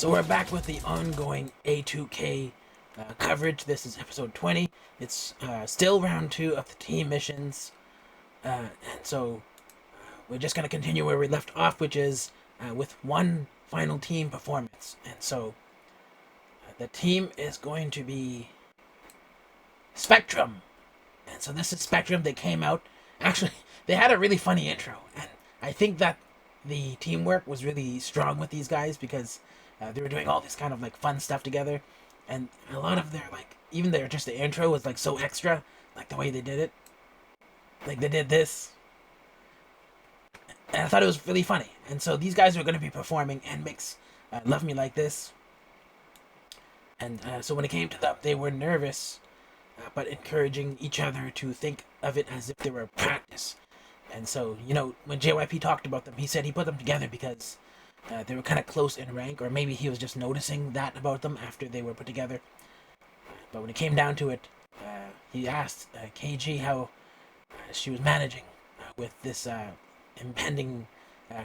So we're back with the ongoing A2K coverage. This is episode 20. It's still round 2 of the team missions. And so we're just going to continue where we left off, which is with one final team performance. And so the team is going to be Spectrum. And so this is Spectrum. They came out. Actually, they had a really funny intro. And I think that the teamwork was really strong with these guys because they were doing all this kind of like fun stuff together, and a lot of their like even their just the intro was like so extra, like the way they did it, like they did this, and I thought it was really funny. And so these guys are going to be performing and mix "Love Me Like This," and so when it came to them, they were nervous, but encouraging each other to think of it as if they were practice. And so, when JYP talked about them, he said he put them together because they were kind of close in rank, or maybe he was just noticing that about them after they were put together. But when it came down to it, he asked KG how she was managing with this impending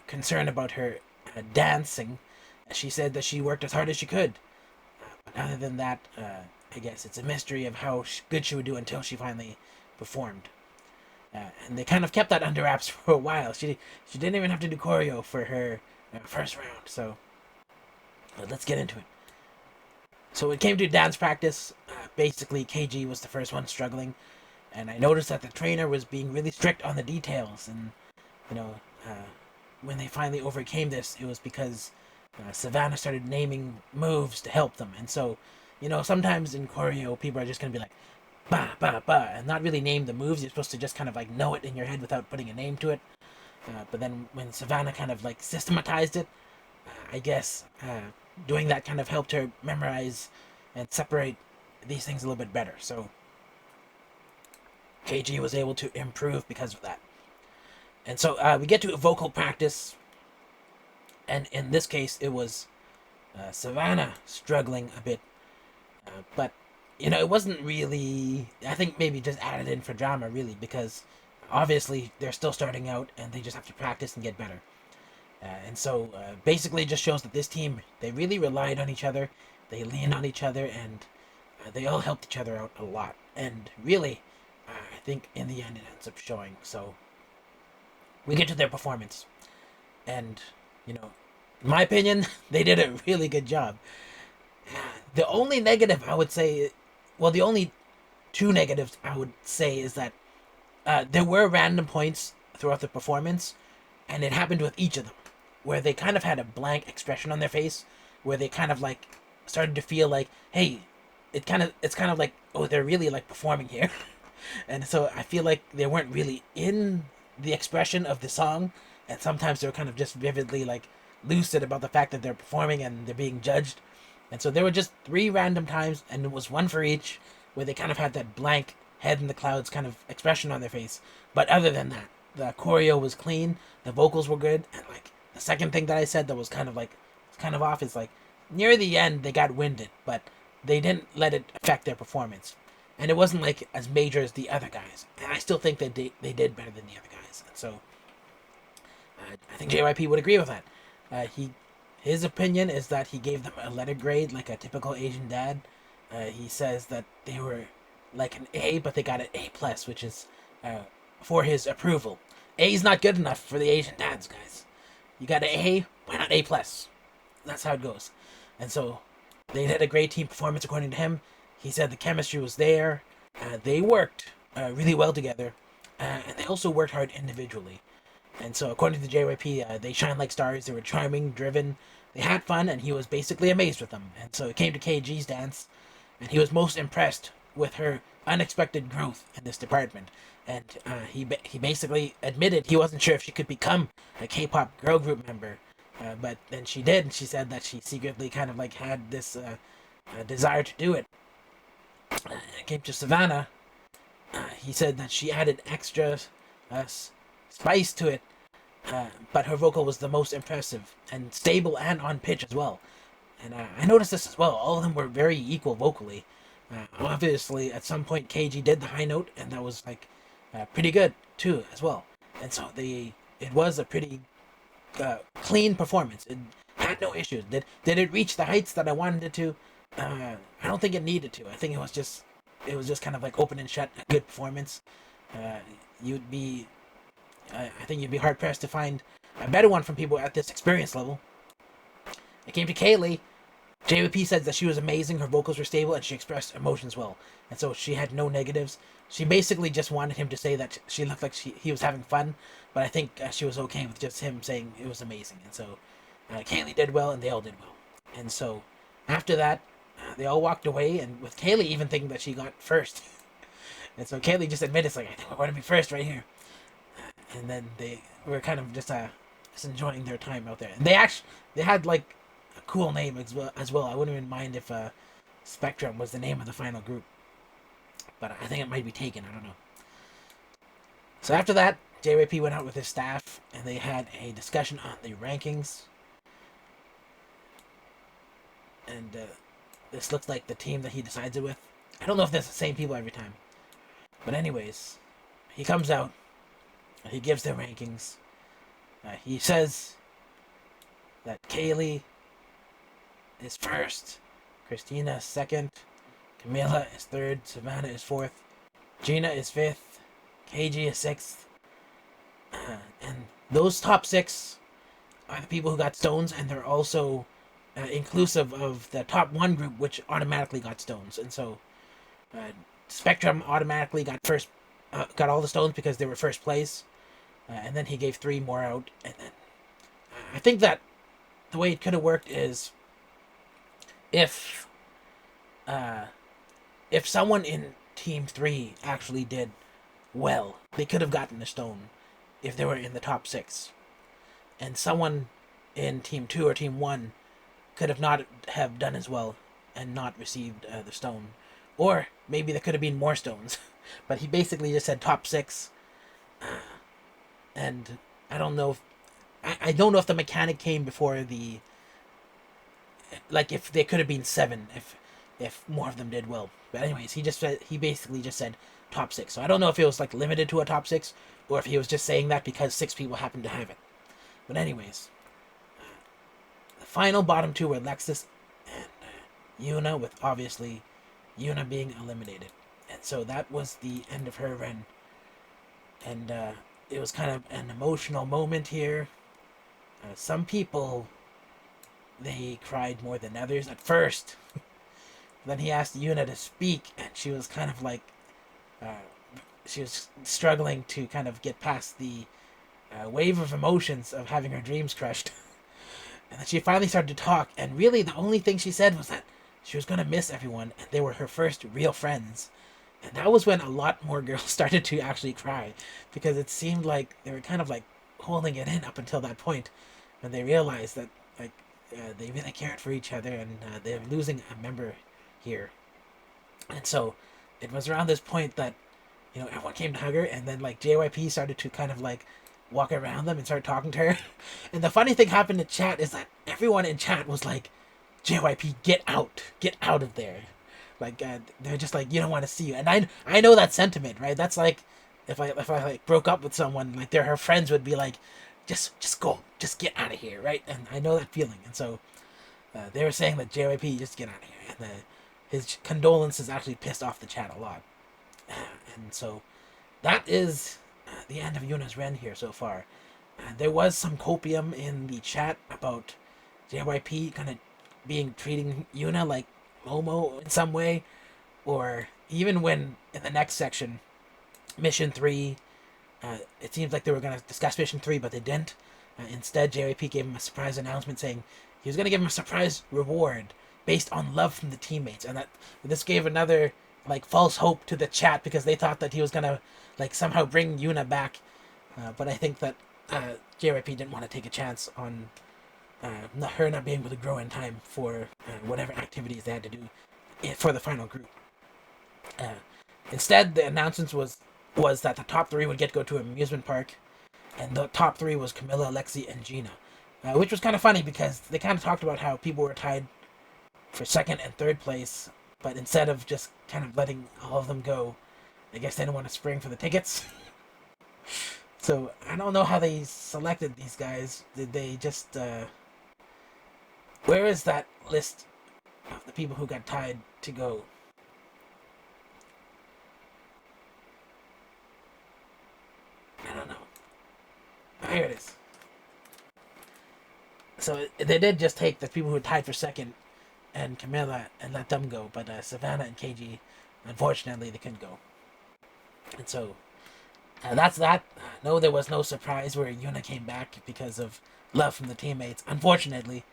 concern about her dancing. She said that she worked as hard as she could. But other than that, I guess it's a mystery of how good she would do until she finally performed. And they kind of kept that under wraps for a while. She didn't even have to do choreo for her first round. So let's get into it. So it came to dance practice. Basically, KG was the first one struggling, and I noticed that the trainer was being really strict on the details. And when they finally overcame this, it was because Savannah started naming moves to help them. And so, sometimes in choreo, people are just gonna be like, ba ba ba, and not really name the moves. You're supposed to just kind of like know it in your head without putting a name to it. But then when Savannah kind of like systematized it, I guess doing that kind of helped her memorize and separate these things a little bit better. So KG was able to improve because of that. And so we get to vocal practice, and in this case it was Savannah struggling a bit, but it wasn't really. I think maybe just added in for drama, really, because obviously they're still starting out and they just have to practice and get better. And so basically it just shows that this team, they really relied on each other, they leaned on each other, and they all helped each other out a lot. And really, I think in the end it ends up showing. So we get to their performance. And, in my opinion, they did a really good job. The only negative I would say, well, the only two negatives I would say is that there were random points throughout the performance, and it happened with each of them, where they kind of had a blank expression on their face, where they kind of like started to feel like, hey, it's kind of like, oh, they're really like performing here, and so I feel like they weren't really in the expression of the song, and sometimes they're kind of just vividly like lucid about the fact that they're performing and they're being judged. And so there were just 3 random times, and it was one for each, where they kind of had that blank head in the clouds kind of expression on their face. But other than that, the choreo was clean, the vocals were good, and like the second thing that I said that was kind of off is like near the end they got winded, but they didn't let it affect their performance, and it wasn't like as major as the other guys. And I still think that they did better than the other guys. And so I think JYP would agree with that. His opinion is that he gave them a letter grade like a typical Asian dad. He says that they were like an A, but they got an A plus, which is for his approval. A is not good enough for the Asian dads, guys. You got an A, why not A plus? That's how it goes. And so they did a great team performance according to him. He said the chemistry was there. They worked really well together, and they also worked hard individually. And so, according to the JYP, they shine like stars. They were charming, driven. They had fun, and he was basically amazed with them. And so, it came to KG's dance, and he was most impressed with her unexpected growth in this department. And he basically admitted he wasn't sure if she could become a K-pop girl group member, but then she did. And she said that she secretly kind of like had this desire to do it. It came to Savannah. He said that she added extra spice to it, but her vocal was the most impressive and stable and on pitch as well. And I noticed this as well. All of them were very equal vocally. Obviously, at some point, KG did the high note, and that was like pretty good too as well. And so it was a pretty clean performance. It had had no issues. Did it reach the heights that I wanted it to? I don't think it needed to. I think it was just kind of like open and shut, a good performance. Uh, you'd be, I think you'd be hard pressed to find a better one from people at this experience level. It came to Kaylee. JYP said that she was amazing, her vocals were stable, and she expressed emotions well. And so she had no negatives. She basically just wanted him to say that she looked like he was having fun, but I think she was okay with just him saying it was amazing. And so Kaylee did well, and they all did well. And so after that, they all walked away, and with Kaylee even thinking that she got first. And so Kaylee just admitted, it's like, I think I want to be first right here. And then they were kind of just enjoying their time out there. And they had like a cool name as well. I wouldn't even mind if Spectrum was the name of the final group, but I think it might be taken. I don't know. So after that, JYP went out with his staff and they had a discussion on the rankings. And this looks like the team that he decides it with. I don't know if that's the same people every time. But anyways, he comes out and he gives their rankings. He says that Kaylee is first, Christina is second, Camila is third, Savannah is fourth, Gina is fifth, KG is sixth. And those top six are the people who got stones, and they're also inclusive of the top one group, which automatically got stones. And so Spectrum automatically got all the stones because they were first place. And then he gave 3 more out. And then I think that the way it could have worked is if someone in Team 3 actually did well, they could have gotten a stone if they were in the top 6. And someone in Team 2 or Team 1 could have not have done as well and not received the stone. Or maybe there could have been more stones. But he basically just said top 6. And I don't know I don't know if the mechanic came before the, like, if there could have been 7 if more of them did well. But anyways, he basically just said top 6. So I don't know if it was like limited to a top 6 or if he was just saying that because 6 people happened to have it. But anyways, the final bottom 2 were Lexus and Yuna, with obviously Yuna being eliminated. And so that was the end of her run. And it was kind of an emotional moment here. Some people, they cried more than others at first. Then he asked Yuna to speak, and she was kind of like, she was struggling to kind of get past the wave of emotions of having her dreams crushed. And then she finally started to talk, and really the only thing she said was that she was going to miss everyone, and they were her first real friends. And that was when a lot more girls started to actually cry, because it seemed like they were kind of like holding it in up until that point, when they realized that like they really cared for each other, and they're losing a member here. And so it was around this point that, you know, everyone came to hug her, and then like JYP started to kind of like walk around them and start talking to her. And the funny thing happened in chat is that everyone in chat was like, JYP, get out of there. Like they're just like, you don't want to see you. And I know that sentiment, right? That's like if I like broke up with someone, like her friends would be like, just go, just get out of here, right? And I know that feeling. And so they were saying that JYP, just get out of here. And his condolences actually pissed off the chat a lot. And so that is the end of Yuna's run here so far. There was some copium in the chat about JYP kind of treating Yuna like Momo in some way, or even when in the next section, Mission 3, it seems like they were going to discuss Mission 3, but they didn't. Instead, JYP gave him a surprise announcement saying he was going to give him a surprise reward based on love from the teammates, and that this gave another like false hope to the chat, because they thought that he was going to like somehow bring Yuna back, but I think that JYP didn't want to take a chance on her not being able to grow in time for whatever activities they had to do for the final group. Instead, the announcement was that the top 3 would get to go to an amusement park, and the top 3 was Camilla, Lexi, and Gina, which was kind of funny because they kind of talked about how people were tied for 2nd and 3rd place, but instead of just kind of letting all of them go, I guess they didn't want to spring for the tickets. So I don't know how they selected these guys. Did they just Where is that list of the people who got tied to go? I don't know. Oh, here it is. So they did just take the people who tied for second and Camilla and let them go, but Savannah and KG, unfortunately, they couldn't go. And so that's that. No, there was no surprise where Yuna came back because of love from the teammates, unfortunately.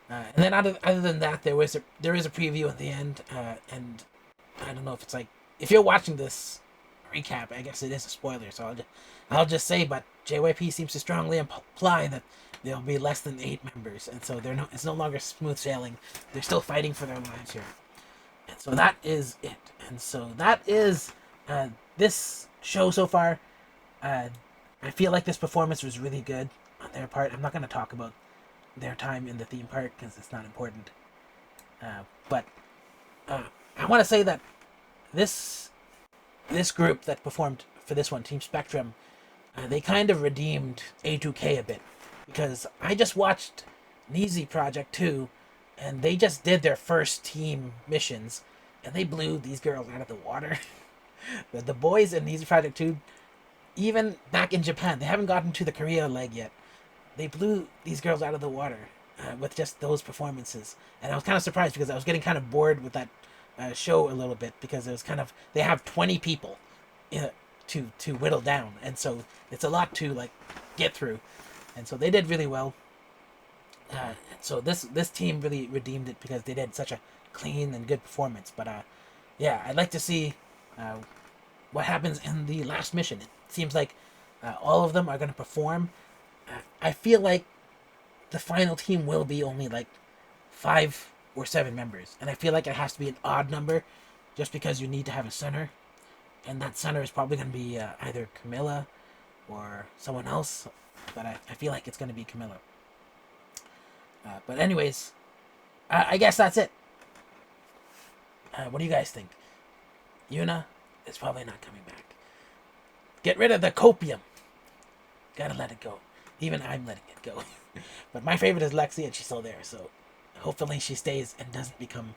And then other than that, there is a preview at the end, and I don't know if it's like if you're watching this recap, I guess it is a spoiler, so I'll just say, but JYP seems to strongly imply that there'll be less than 8 members, and so it's no longer smooth sailing. They're still fighting for their lives here, and so that is it. And so that is this show so far. I feel like this performance was really good on their part. I'm not going to talk about their time in the theme park because it's not important. But I want to say that this group that performed for this one, Team Spectrum, they kind of redeemed A2K a bit, because I just watched Neezy Project 2, and they just did their first team missions, and they blew these girls out of the water. The boys in Neezy Project 2, even back in Japan, they haven't gotten to the Korea leg yet. They blew these girls out of the water with just those performances, and I was kind of surprised because I was getting kind of bored with that show a little bit, because it was kind of, they have 20 people to whittle down, and so it's a lot to like get through, and so they did really well. So this team really redeemed it because they did such a clean and good performance. But yeah, I'd like to see what happens in the last mission. It seems like all of them are going to perform. I feel like the final team will be only like 5 or 7 members, and I feel like it has to be an odd number, just because you need to have a center, and that center is probably going to be either Camilla or someone else, but I feel like it's going to be Camilla. But anyways, I guess that's it. What do you guys think? Yuna is probably not coming back. Get rid of the copium. Gotta let it go. Even I'm letting it go. But my favorite is Lexi, and she's still there, so hopefully she stays and doesn't become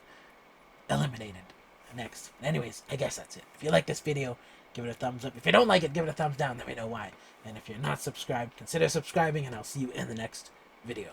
eliminated next. Anyways, I guess that's it. If you like this video, give it a thumbs up. If you don't like it, give it a thumbs down. Let me know why. And if you're not subscribed, consider subscribing, and I'll see you in the next video.